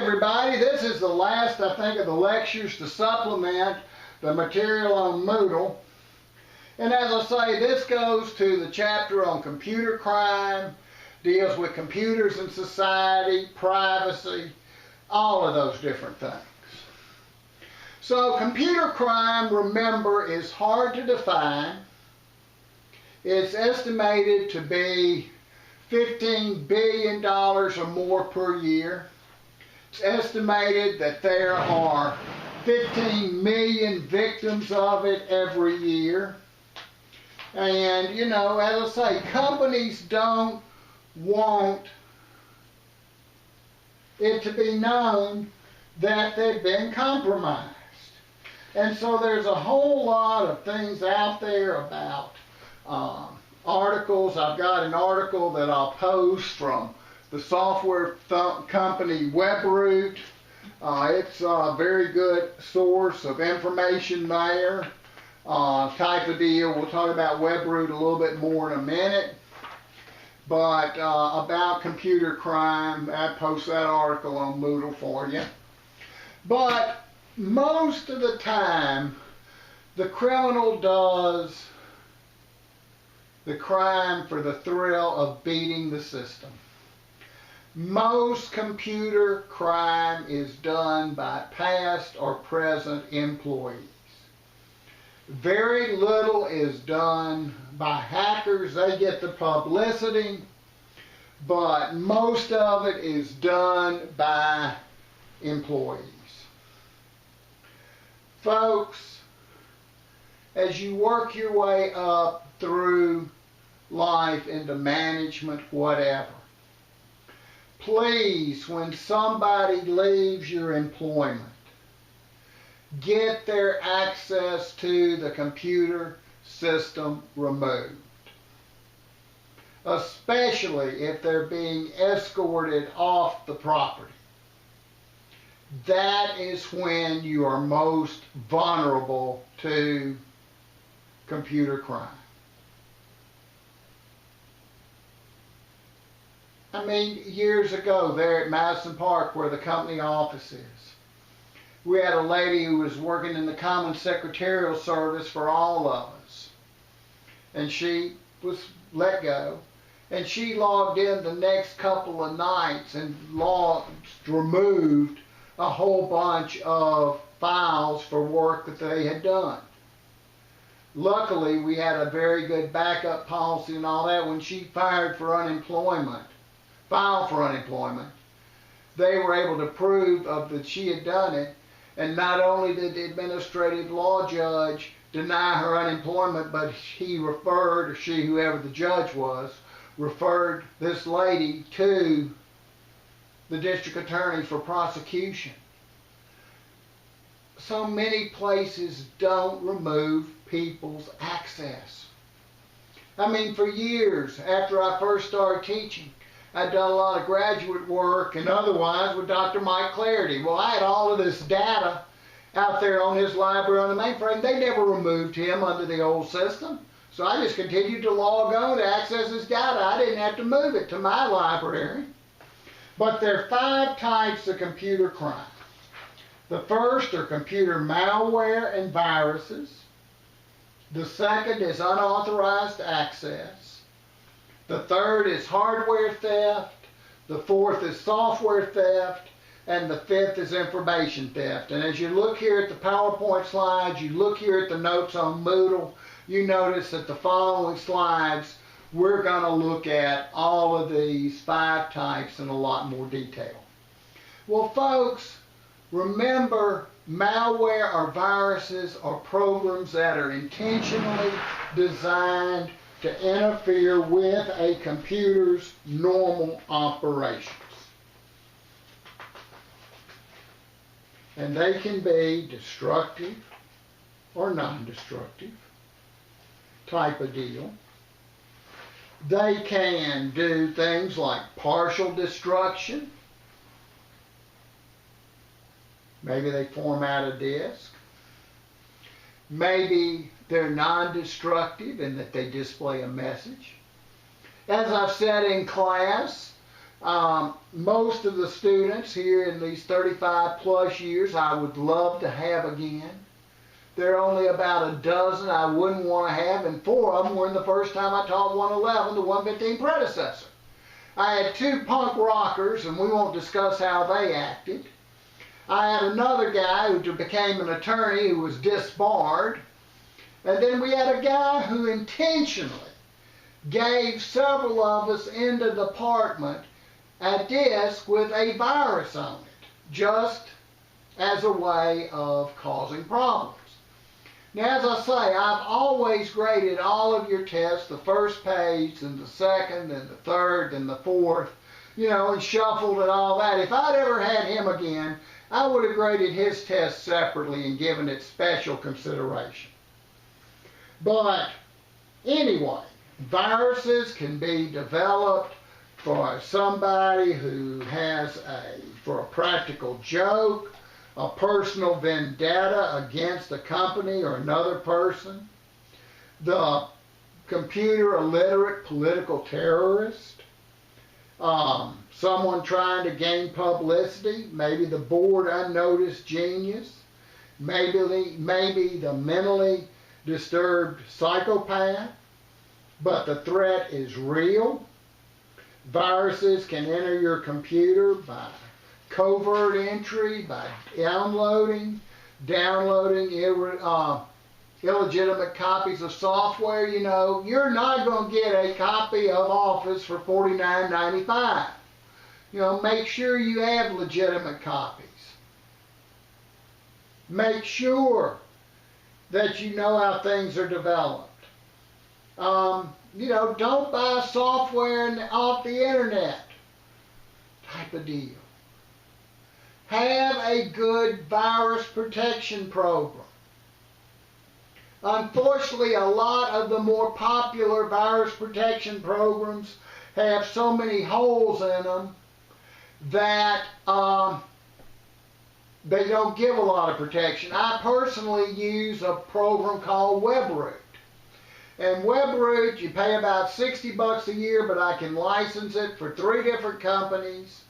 everybody, this is the last, I think, of the lectures to supplement the material on Moodle. And as I say, this goes to the chapter on computer crime, deals with computers in society, privacy, all of those different things. So computer crime, remember, is hard to define. It's estimated to be $15 billion or more per year. It's estimated that there are 15 million victims of it every year. And, you know, as I say, companies don't want it to be known that they've been compromised. And so there's a whole lot of things out there about articles. I've got an article that I'll post from the software company WebRoot. It's a very good source of information there, type of deal. We'll talk about WebRoot a little bit more in a minute. But about computer crime, I post that article on Moodle for you. But most of the time, the criminal does the crime for the thrill of beating the system. Most computer crime is done by past or present employees. Very little is done by hackers. They get the publicity, but most of it is done by employees. Folks, as you work your way up through life into management, whatever, please, when somebody leaves your employment, get their access to the computer system removed. Especially if they're being escorted off the property. That is when you are most vulnerable to computer crime. I mean, years ago there at Madison Park, where the company office is, we had a lady who was working in the common secretarial service for all of us. And she was let go. And she logged in the next couple of nights and removed a whole bunch of files for work that they had done. Luckily, we had a very good backup policy and all that. When she filed for unemployment, they were able to prove that she had done it. And not only did the administrative law judge deny her unemployment, but he referred, or she, whoever the judge was, referred this lady to the district attorney for prosecution. So many places don't remove people's access. I mean, for years after I first started teaching, I'd done a lot of graduate work and otherwise with Dr. Mike Clarity. Well, I had all of this data out there on his library on the mainframe. They never removed him under the old system. So I just continued to log on to access his data. I didn't have to move it to my library. But there are 5 types of computer crime. The first are computer malware and viruses. The second is unauthorized access. The third is hardware theft. The fourth is software theft. And the fifth is information theft. And as you look here at the PowerPoint slides, you look here at the notes on Moodle, you notice that the following slides, we're going to look at all of these 5 types in a lot more detail. Well, folks, remember, malware or viruses are programs that are intentionally designed to interfere with a computer's normal operations. And they can be destructive or non-destructive type of deal. They can do things like partial destruction. Maybe they format a disk. Maybe they're non-destructive in that they display a message. As I've said in class, Most of the students here in these 35 plus years I would love to have again. There are only about a dozen I wouldn't want to have, and 4 of them were in the first time I taught 111, the 115 predecessor. I had 2 punk rockers, and we won't discuss how they acted. I had another guy who became an attorney who was disbarred. And then we had a guy who intentionally gave several of us in the department a disk with a virus on it, just as a way of causing problems. Now, as I say, I've always graded all of your tests, the first page, and the second, and the third, and the fourth, you know, and shuffled and all that. If I'd ever had him again, I would have graded his test separately and given it special consideration. But anyway, viruses can be developed for somebody who has for a practical joke, a personal vendetta against a company or another person, the computer illiterate political terrorist, someone trying to gain publicity, maybe the bored unnoticed genius, maybe the mentally disturbed psychopath, but the threat is real. Viruses can enter your computer by covert entry, by downloading illegitimate copies of software. You know, you're not going to get a copy of Office for $49.95. You know, make sure you have legitimate copies. Make sure that you know how things are developed. You know, don't buy software off the internet type of deal. Have a good virus protection program. Unfortunately, a lot of the more popular virus protection programs have so many holes in them that they don't give a lot of protection. I personally use a program called WebRoot. And WebRoot, you pay about $60 a year, but I can license it for 3 different companies.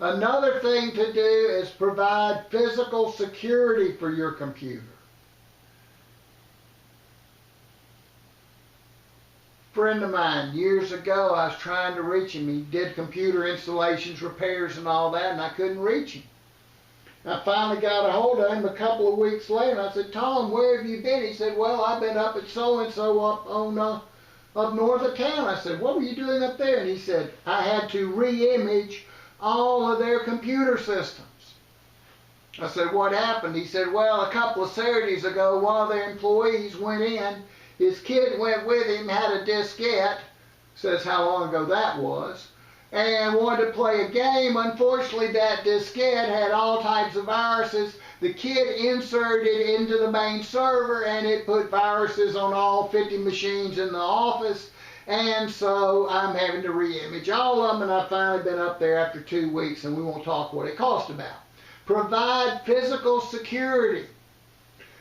Another thing to do is provide physical security for your computer. A friend of mine, years ago, I was trying to reach him. He did computer installations, repairs, and all that, and I couldn't reach him. I finally got a hold of him a couple of weeks later. I said, "Tom, where have you been?" He said, "Well, I've been up at so-and-so up north of town." I said, "What were you doing up there?" And he said, "I had to re-image all of their computer systems." I said, "What happened?" He said, "Well, a couple of Saturdays ago, one of their employees went in. His kid went with him, had a diskette," says how long ago that was, "and wanted to play a game. Unfortunately, that diskette had all types of viruses. The kid inserted it into the main server, and it put viruses on all 50 machines in the office. And so I'm having to re-image all of them, and I've finally been up there after 2 weeks, and we won't talk what it cost about." Provide physical security.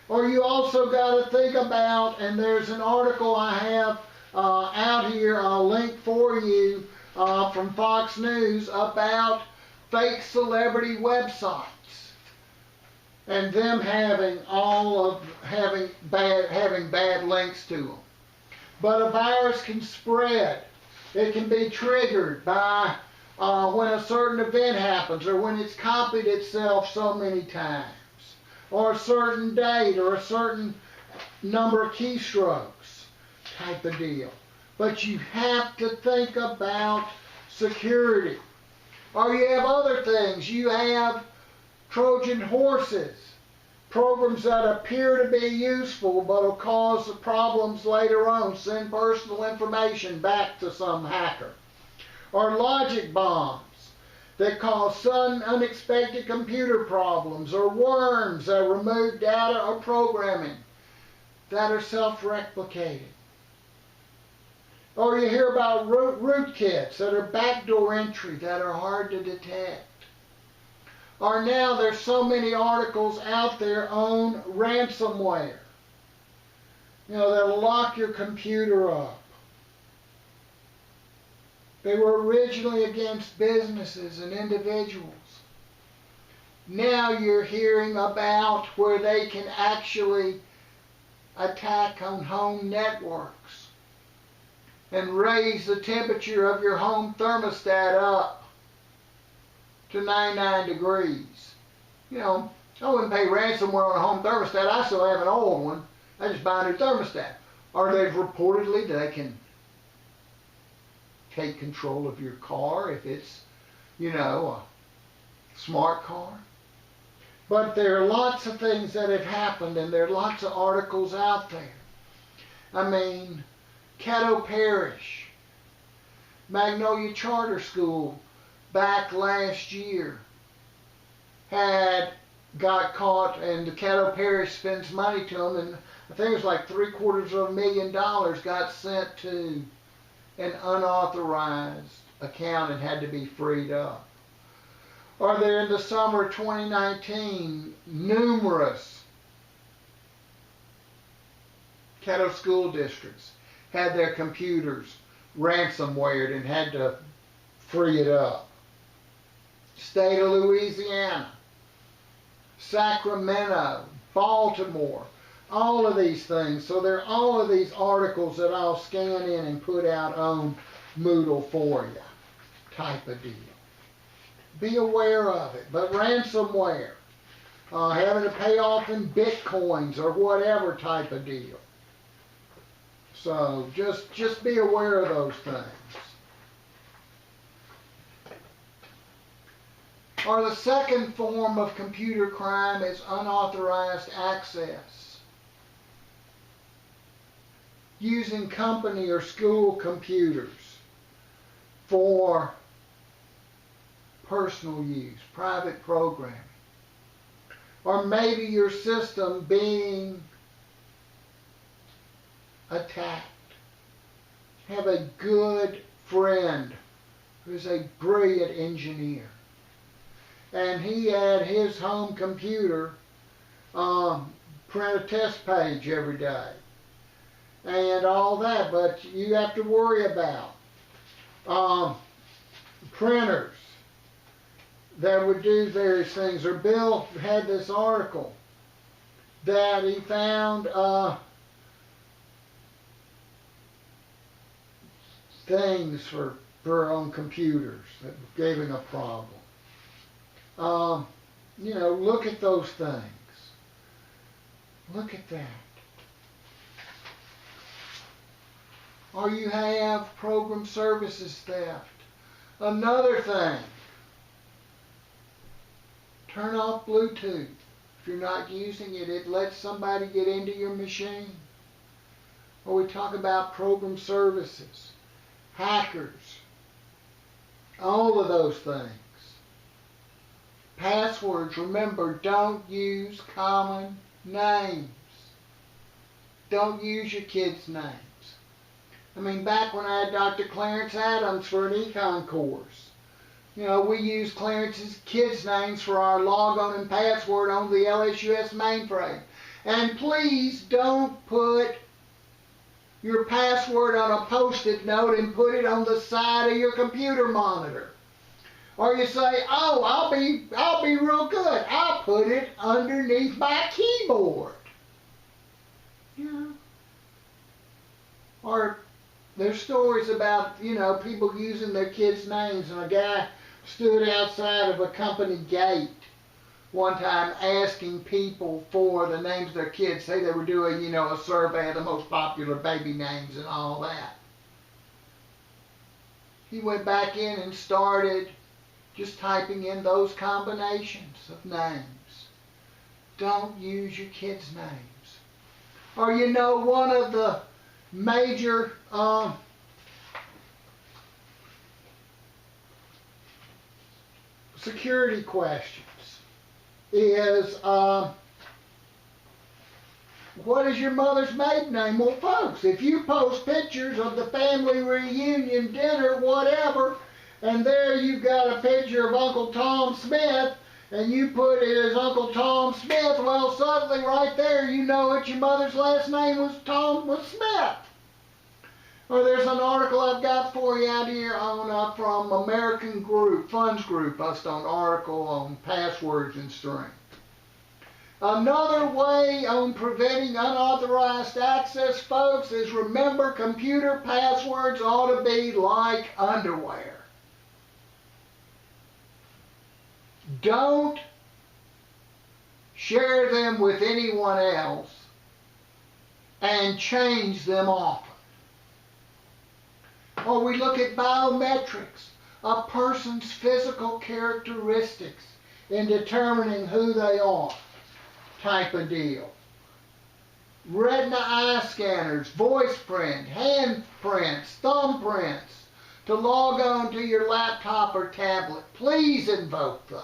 Or you also got to think about, and there's an article I have out here, I'll link for you, from Fox News about fake celebrity websites and them having bad links to them. But a virus can spread. It can be triggered by when a certain event happens, or when it's copied itself so many times, or a certain date, or a certain number of keystrokes type of deal. But you have to think about security. Or you have other things. You have Trojan horses, programs that appear to be useful but will cause problems later on, send personal information back to some hacker. Or logic bombs that cause sudden unexpected computer problems, or worms that remove data or programming that are self-replicating. Or you hear about rootkits that are backdoor entry that are hard to detect. Or now there's so many articles out there on ransomware, you know, that'll lock your computer up. They were originally against businesses and individuals. Now you're hearing about where they can actually attack on home networks and raise the temperature of your home thermostat up to 99 degrees. You know, I wouldn't pay ransomware on a home thermostat. I still have an old one. I just buy a new thermostat. Or they've reportedly they can take control of your car if it's, you know, a smart car. But there are lots of things that have happened, and there are lots of articles out there. I mean, Caddo Parish, Magnolia Charter School, back last year, got caught, and the Caddo Parish spends money to them, and I think it was like $750,000 got sent to an unauthorized account and had to be freed up. Or there in the summer of 2019, numerous Caddo school districts had their computers ransomwared and had to free it up. State of Louisiana, Sacramento, Baltimore, all of these things. So there are all of these articles that I'll scan in and put out on Moodle for you, type of deal. Be aware of it. But ransomware, having to pay off in bitcoins or whatever type of deal. So just be aware of those things. Or the second form of computer crime is unauthorized access. Using company or school computers for personal use, private programming. Or maybe your system being attacked. Have a good friend who's a brilliant engineer, and he had his home computer print a test page every day and all that, but you have to worry about printers that would do various things. Or Bill had this article that he found things for on computers that gave him a problem. You know, look at those things. Look at that. Or you have program services theft. Another thing. Turn off Bluetooth. If you're not using it, it lets somebody get into your machine. Or we talk about program services, hackers, all of those things. Passwords, remember, don't use common names. Don't use your kids' names. I mean, back when I had Dr. Clarence Adams for an econ course, you know, we used Clarence's kids' names for our logon and password on the LSUS mainframe. And please don't put your password on a Post-it note and put it on the side of your computer monitor. Or you say, oh, I'll be real good. I'll put it underneath my keyboard. Yeah. Or there's stories about, you know, people using their kids' names, and a guy stood outside of a company gate one time asking people for the names of their kids. Say they were doing, you know, a survey of the most popular baby names and all that. He went back in and started just typing in those combinations of names. Don't use your kids' names. Or, you know, one of the major security questions is, what is your mother's maiden name? Well, folks, if you post pictures of the family reunion, dinner, whatever, and there you've got a picture of Uncle Tom Smith, and you put it as Uncle Tom Smith, well, suddenly right there you know that your mother's last name was Smith. Or there's an article I've got for you out here on from American Funds Group, just an article on passwords and strength. Another way on preventing unauthorized access, folks, is remember computer passwords ought to be like underwear. Don't share them with anyone else and change them often. Or we look at biometrics, a person's physical characteristics in determining who they are, type of deal. Retina eye scanners, voice print, hand prints, thumb prints to log on to your laptop or tablet. Please invoke those.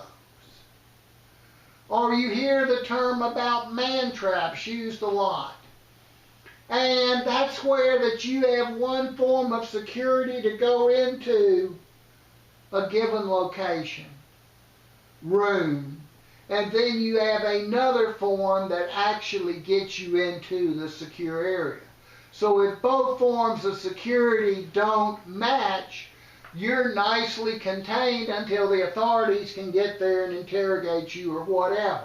Or you hear the term about man traps used a lot. And that's where that you have one form of security to go into a given location, room, and then you have another form that actually gets you into the secure area. So if both forms of security don't match, you're nicely contained until the authorities can get there and interrogate you or whatever.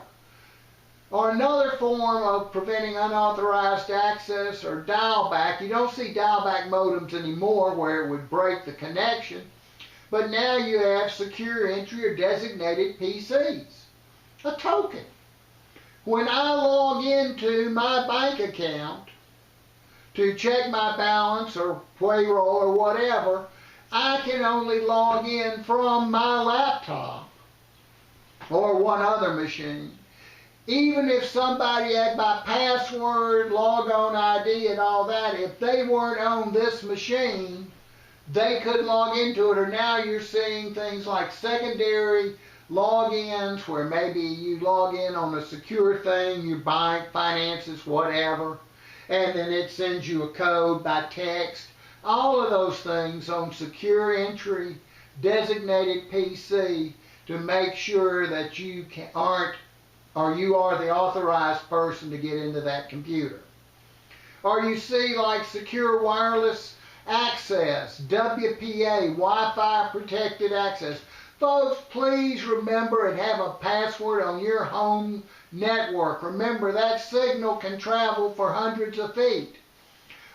Or another form of preventing unauthorized access or dial-back. You don't see dial-back modems anymore where it would break the connection, but now you have secure entry or designated PCs. A token. When I log into my bank account to check my balance or payroll or whatever, I can only log in from my laptop or one other machine. Even if somebody had my password, log-on ID, and all that, if they weren't on this machine, they couldn't log into it. Or now you're seeing things like secondary logins where maybe you log in on a secure thing, your bank, finances, whatever, and then it sends you a code by text. All of those things on secure entry, designated PC to make sure that you are the authorized person to get into that computer. Or you see like secure wireless access, WPA, Wi-Fi protected access. Folks, please remember and have a password on your home network. Remember that signal can travel for hundreds of feet.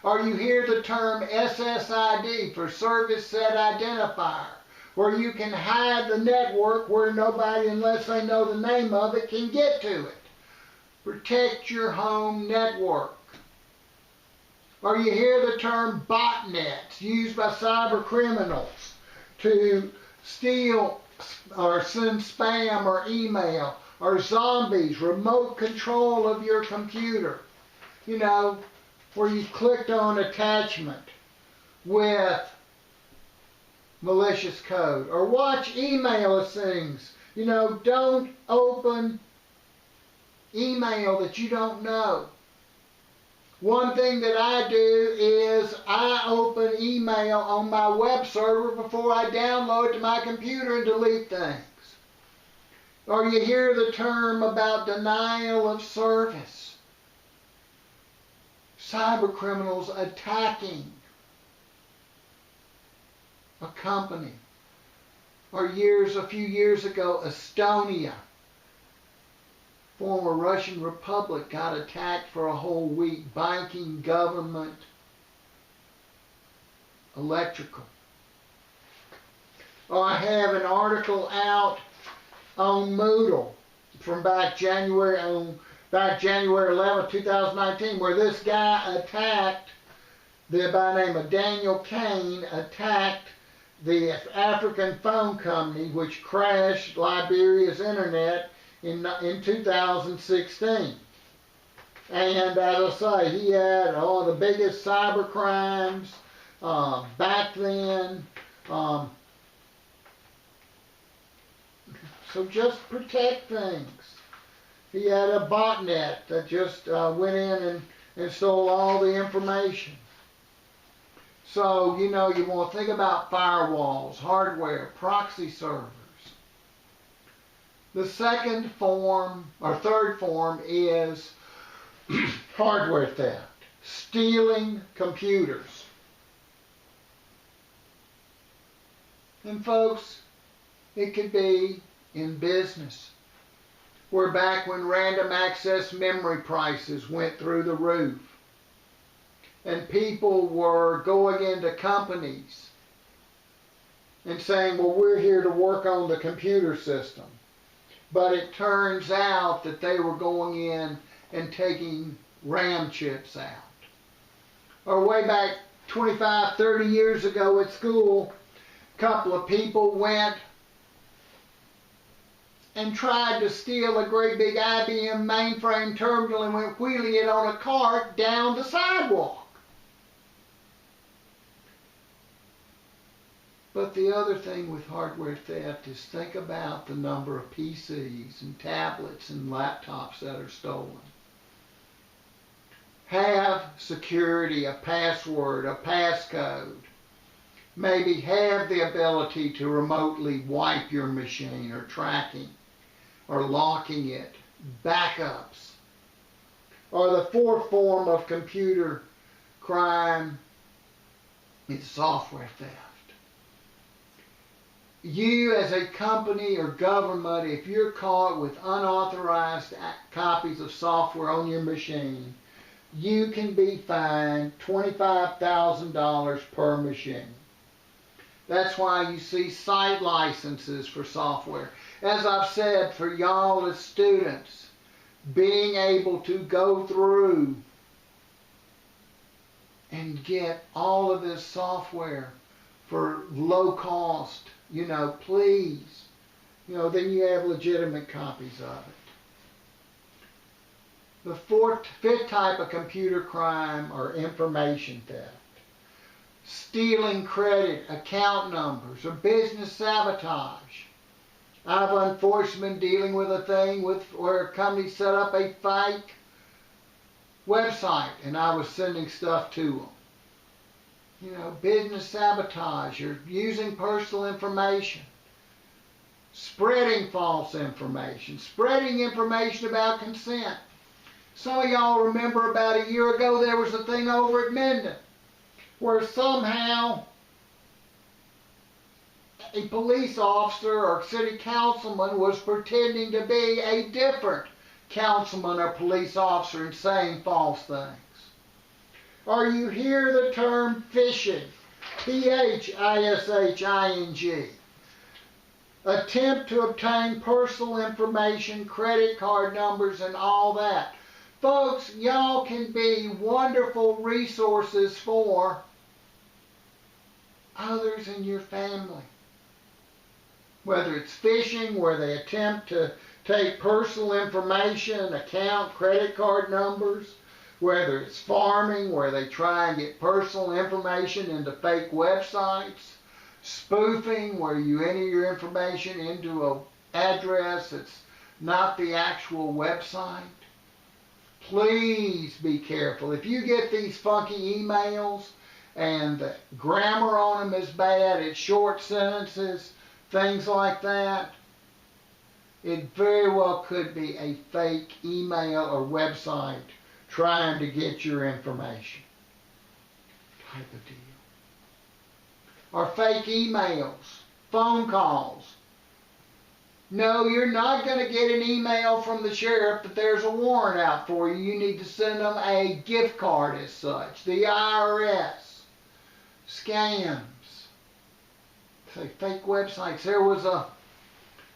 Or you hear the term SSID for Service Set Identifier, where you can hide the network where nobody, unless they know the name of it, can get to it. Protect your home network. Or you hear the term botnets used by cyber criminals to steal or send spam or email, or zombies, remote control of your computer. You know, where you clicked on attachment with malicious code. Or watch email things. You know, don't open email that you don't know. One thing that I do is I open email on my web server before I download it to my computer and delete things. Or you hear the term about denial of service. Cyber criminals attacking a company. Or a few years ago, Estonia, former Russian Republic, got attacked for a whole week. Banking, government, electrical. Oh, I have an article out on Moodle from back January 11, 2019, where this guy attacked, by the name of Daniel Kane, attacked the African phone company which crashed Liberia's internet in 2016. And as I say, he had all the biggest cyber crimes back then. So just protect things. He had a botnet that just went in and stole all the information. So, you know, you want to think about firewalls, hardware, proxy servers. The second form, or third form, is hardware theft. Stealing computers. And folks, it could be in business, where back when random access memory prices went through the roof, and people were going into companies and saying, well, we're here to work on the computer system. But it turns out that they were going in and taking RAM chips out. Or way back 25, 30 years ago at school, a couple of people went and tried to steal a great big IBM mainframe terminal and went wheeling it on a cart down the sidewalk. But the other thing with hardware theft is think about the number of PCs and tablets and laptops that are stolen. Have security, a password, a passcode. Maybe have the ability to remotely wipe your machine or tracking or locking it. Backups. Or the fourth form of computer crime is software theft. You as a company or government, if you're caught with unauthorized copies of software on your machine, you can be fined $25,000 per machine. That's why you see site licenses for software. As I've said, for y'all as students, being able to go through and get all of this software for low cost, please, then you have legitimate copies of it. The fifth type of computer crime are information theft. Stealing credit, account numbers, or business sabotage. I've unfortunately been dealing with a thing where a company set up a fake website and I was sending stuff to them. Business sabotage, you're using personal information, spreading false information, spreading information about consent. Some of y'all remember about a year ago there was a thing over at Minden where somehow a police officer or city councilman was pretending to be a different councilman or police officer and saying false things. Or you hear the term phishing, P-H-I-S-H-I-N-G. Attempt to obtain personal information, credit card numbers, and all that. Folks, y'all can be wonderful resources for others in your family. Whether it's phishing, where they attempt to take personal information, account, credit card numbers, whether it's farming, where they try and get personal information into fake websites, spoofing, where you enter your information into an address that's not the actual website. Please be careful. If you get these funky emails and the grammar on them is bad, it's short sentences, things like that, it very well could be a fake email or website trying to get your information type of deal. Or fake emails, phone calls. No, you're not going to get an email from the sheriff that there's a warrant out for you. You need to send them a gift card as such. The IRS. Scams. Say fake websites. There was a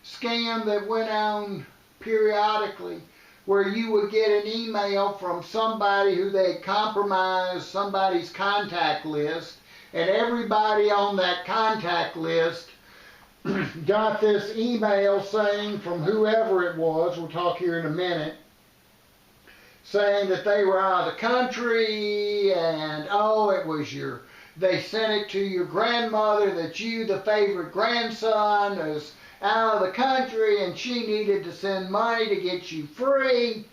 scam that went on periodically where you would get an email from somebody who they had compromised somebody's contact list, and everybody on that contact list got this email saying from whoever it was, we'll talk here in a minute, saying that they were out of the country and they sent it to your grandmother that you, the favorite grandson, is out of the country and she needed to send money to get you free.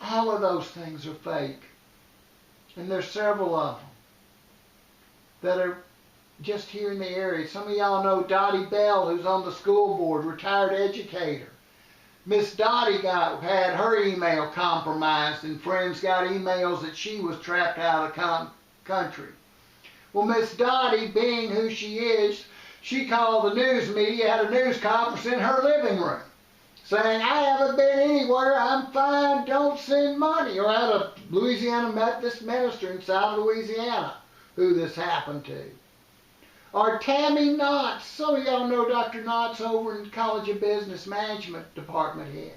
All of those things are fake. And there's several of them that are just here in the area. Some of y'all know Dottie Bell, who's on the school board, retired educator. Miss Dottie had her email compromised and friends got emails that she was trapped out of the country. Well, Miss Dottie, being who she is, She called the news media, had a news conference in her living room, saying, I haven't been anywhere, I'm fine, don't send money. Or had a Louisiana Methodist minister in South Louisiana who this happened to. Or Tammy Knotts, some of y'all know Dr. Knotts over in College of Business Management department head.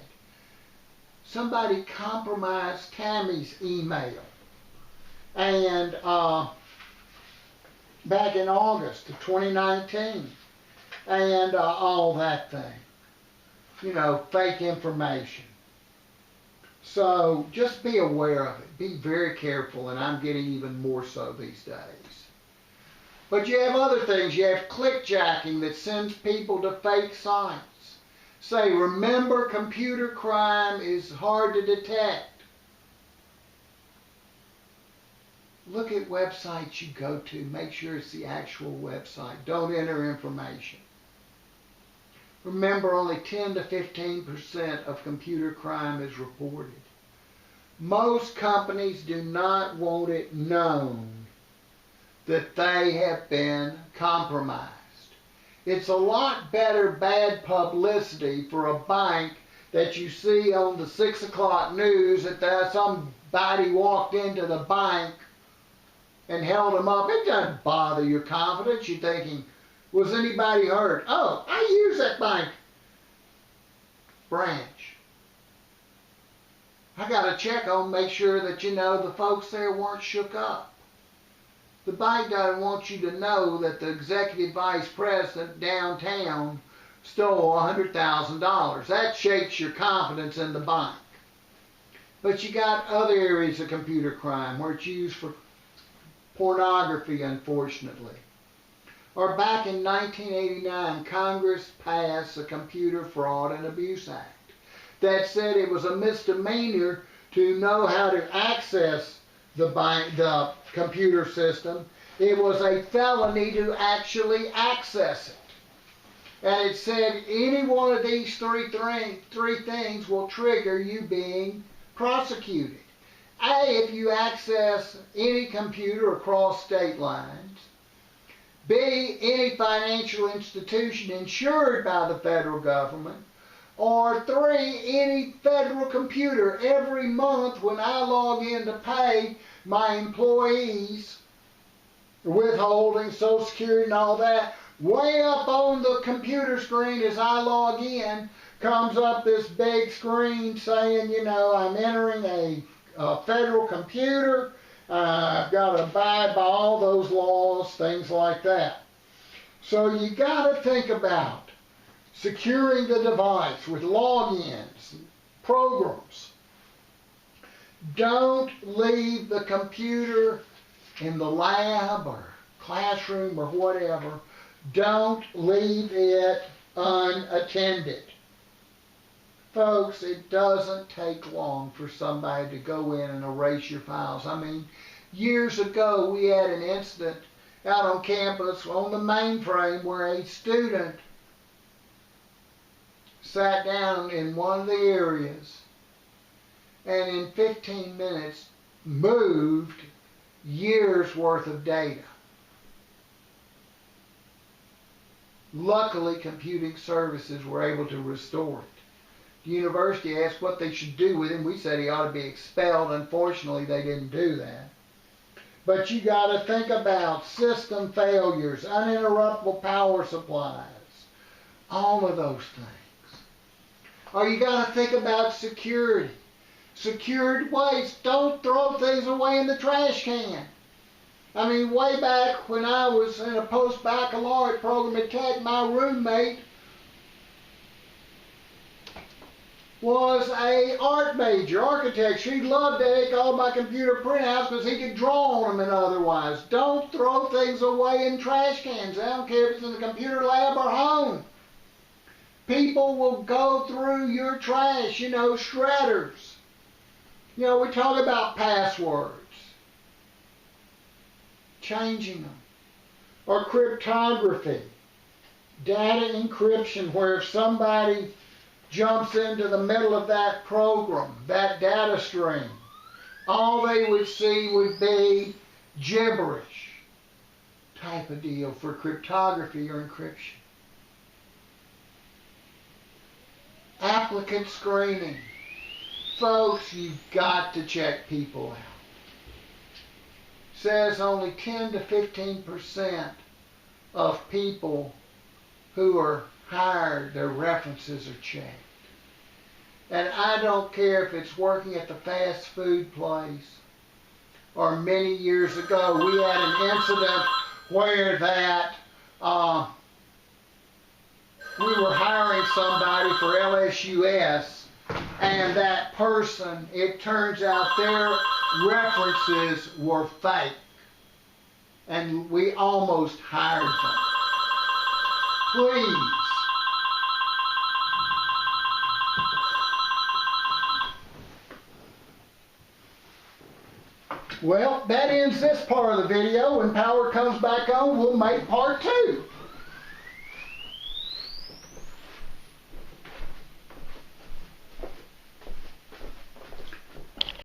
Somebody compromised Tammy's email. And back in August of 2019. And all that thing. You know, fake information. So just be aware of it. Be very careful, and I'm getting even more so these days. But you have other things. You have clickjacking that sends people to fake sites. Say, remember, computer crime is hard to detect. Look at websites you go to. Make sure it's the actual website. Don't enter information. Remember, only 10 to 15% of computer crime is reported. Most companies do not want it known that they have been compromised. It's a lot better bad publicity for a bank that you see on the 6 o'clock news that somebody walked into the bank and held them up. It doesn't bother your confidence. You're thinking, was anybody hurt? Oh, I use that bank branch. I got to check on, make sure that you know the folks there weren't shook up. The bank doesn't want you to know that the executive vice president downtown stole $100,000. That shakes your confidence in the bank. But you got other areas of computer crime where it's used for pornography, unfortunately. Or back in 1989, Congress passed the Computer Fraud and Abuse Act that said it was a misdemeanor to know how to access the computer system. It was a felony to actually access it. And it said any one of these three things will trigger you being prosecuted. A, if you access any computer across state lines. B, any financial institution insured by the federal government. Or 3, any federal computer. Every month when I log in to pay my employees, withholding, Social Security and all that, way up on the computer screen as I log in, comes up this big screen saying, you know, I'm entering a federal computer. I've got to abide by all those laws, things like that. So you got to think about securing the device with logins, programs. Don't leave the computer in the lab or classroom or whatever. Don't leave it unattended. Folks, it doesn't take long for somebody to go in and erase your files. I mean, years ago we had an incident out on campus on the mainframe where a student sat down in one of the areas and in 15 minutes moved years worth of data. Luckily, computing services were able to restore it. The university asked what they should do with him. We said he ought to be expelled. Unfortunately, they didn't do that. But you got to think about system failures, uninterruptible power supplies, all of those things. Or you got to think about security. Secured waste. Don't throw things away in the trash can. I mean, way back when I was in a post-baccalaureate program at Tech, my roommate was a art major, architecture. He loved to take all my computer printouts because he could draw on them and otherwise. Don't throw things away in trash cans. I don't care if it's in the computer lab or home. People will go through your trash, you know, shredders. You know, we talk about passwords. Changing them. Or cryptography. Data encryption, where if somebody jumps into the middle of that program, that data stream, all they would see would be gibberish. type of deal for cryptography or encryption. Applicant screening. Folks, you've got to check people out. Says only 10 to 15% of people who are hired, their references are checked. And I don't care if it's working at the fast food place or many years ago we had an incident where that we were hiring somebody for LSUS, and that person, it turns out their references were fake, and we almost hired them. Please. Well, that ends this part of the video. When power comes back on, we'll make part 2.